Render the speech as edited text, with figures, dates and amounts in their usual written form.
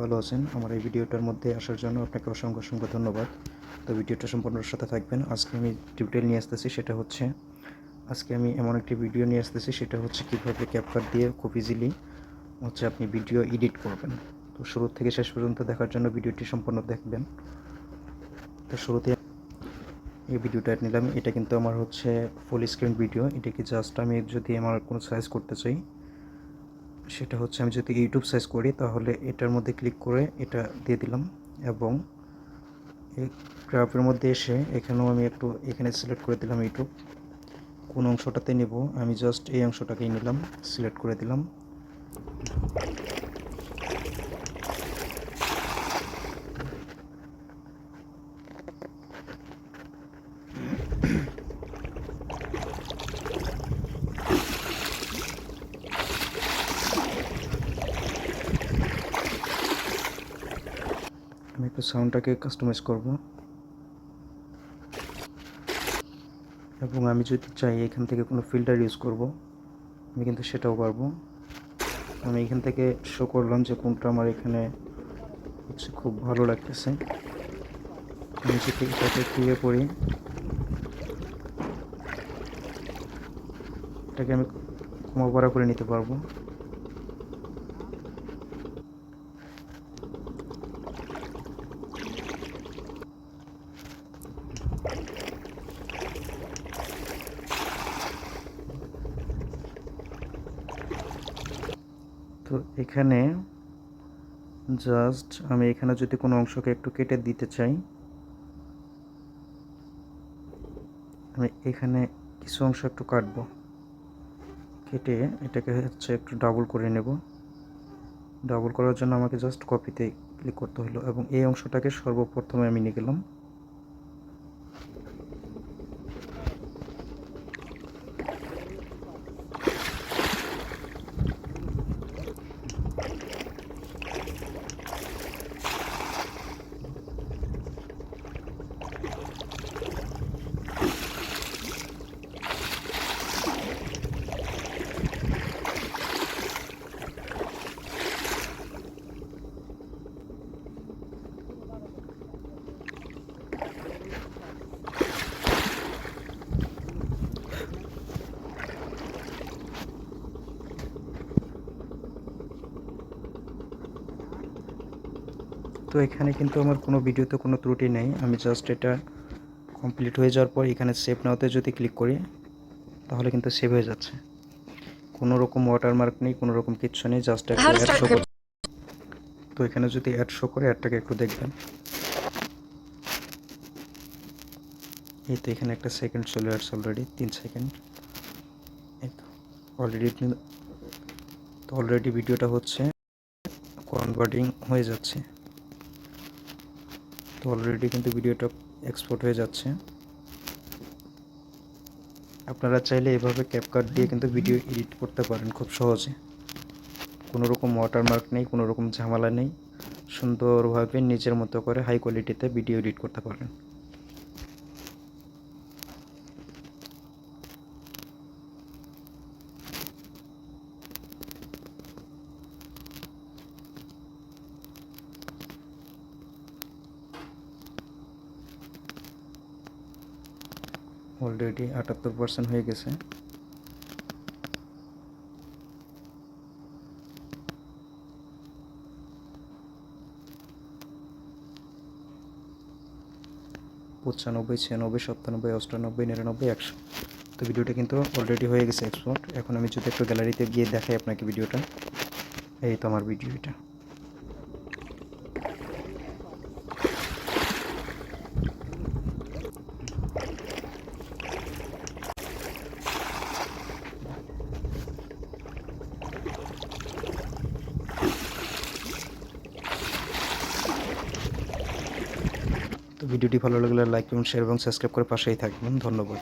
ভালো আছেন। আমার এই ভিডিওটার মধ্যে আসার জন্য আপনাকে অসংখ্য ধন্যবাদ। তো ভিডিওটা সম্পূর্ণ সাথে থাকবেন। আজকে আমি টিউটোরিয়াল নিয়ে আসতেছি, সেটা হচ্ছে আজকে আমি এমন একটি ভিডিও নিয়ে আসতেছি, সেটা হচ্ছে কীভাবে ক্যাপকাট দিয়ে খুব ইজিলি আপনি ভিডিও এডিট করবেন। তো শুরু থেকে শেষ পর্যন্ত দেখার জন্য ভিডিওটি সম্পূর্ণ দেখবেন। তো শুরুতে এই ভিডিওটা নিলাম। এটা কিন্তু আমার ফুল স্ক্রিন ভিডিও। এটাকে জাস্ট আমি যদি আমার কোনো সাইজ করতে চাই, সেটা হচ্ছে আমি যদি ইউটিউব সার্চ করি, তাহলে এটার মধ্যে ক্লিক করে এটা দিয়ে দিলাম এবং এই গ্রাফের মধ্যে এসে এখানেও আমি একটু এখানে সিলেক্ট করে দিলাম ইউটিউব। কোন অংশটাতে নেব, আমি জাস্ট এই অংশটাকেই নিলাম, সিলেক্ট করে দিলাম। আমি একটু সাউন্ডটাকে কাস্টমাইজ করব এবং আমি যদি চাই এখান থেকে কোনো ফিল্টার ইউজ করব, আমি কিন্তু সেটাও পারবো। আমি এখান থেকে শো করলাম যে কোনটা আমার এখানে খুব ভালো লাগতেছে। আমি যদি এটাকে ক্লিয়ার করি, এটাকে আমি কমা বাড়া করে নিতে পারবো। তো এখানে জাস্ট আমি এখানে যদি কোনো অংশকে একটু কেটে দিতে চাই, আমি এখানে কিছু অংশ একটু কাটবো, কেটে এটাকে একটু ডাবল করে নেব। ডাবল করার জন্য আমাকে জাস্ট কপিতে ক্লিক করতে হলো এবং এই অংশটাকে সর্বপ্রথমে আমি নিয়ে গেলাম। তো এখানে কিন্তু আমার কোনো ভিডিওতে কোনো ত্রুটি নেই। আমি জাস্ট এটা কমপ্লিট হয়ে যাওয়ার পর এখানে সেভ নাওতে যদি ক্লিক করি, তাহলে কিন্তু সেভ হয়ে যাচ্ছে। কোনো রকম ওয়াটারমার্ক নেই, কোনো রকম কিচ্ছু নেই, জাস্ট একটা অ্যাড শো করছে। তো এখানে যদি অ্যাড শো করে, অ্যাডটাকে একটু দেখবেন। এই তো এখানে একটা সেকেন্ড চলে আসছে, অলরেডি 3 সেকেন্ড। এই তো অলরেডি ভিডিওটা কনভার্টিং হয়ে যাচ্ছে। তো অলরেডি কিন্তু ভিডিওটা এক্সপোর্ট হয়ে যাচ্ছে। আপনারা চাইলে এভাবে ক্যাপকাট দিয়ে কিন্তু ভিডিও এডিট করতে পারেন খুব সহজে। কোনো রকম ওয়াটারমার্ক নেই, কোনো রকম ঝামেলা নেই। সুন্দরভাবে নিজের মতো করে হাই কোয়ালিটিতে ভিডিও এডিট করতে পারেন। অলরেডি 78% হয়ে গেছে। পঁচানব্বই, 96, 97, 98, 99, 100। তো ভিডিওটা কিন্তু অলরেডি হয়ে গেছে এক্সপোর্ট। এখন আমি যদি একটু গ্যালারিতে গিয়ে দেখাই আপনাকে ভিডিওটা, এই তো আমার ভিডিও এটা। তো ভিডিওটি ভালো লাগলে লাইক করুন, শেয়ার এবং সাবস্ক্রাইব করে পাশেই থাকবেন। ধন্যবাদ।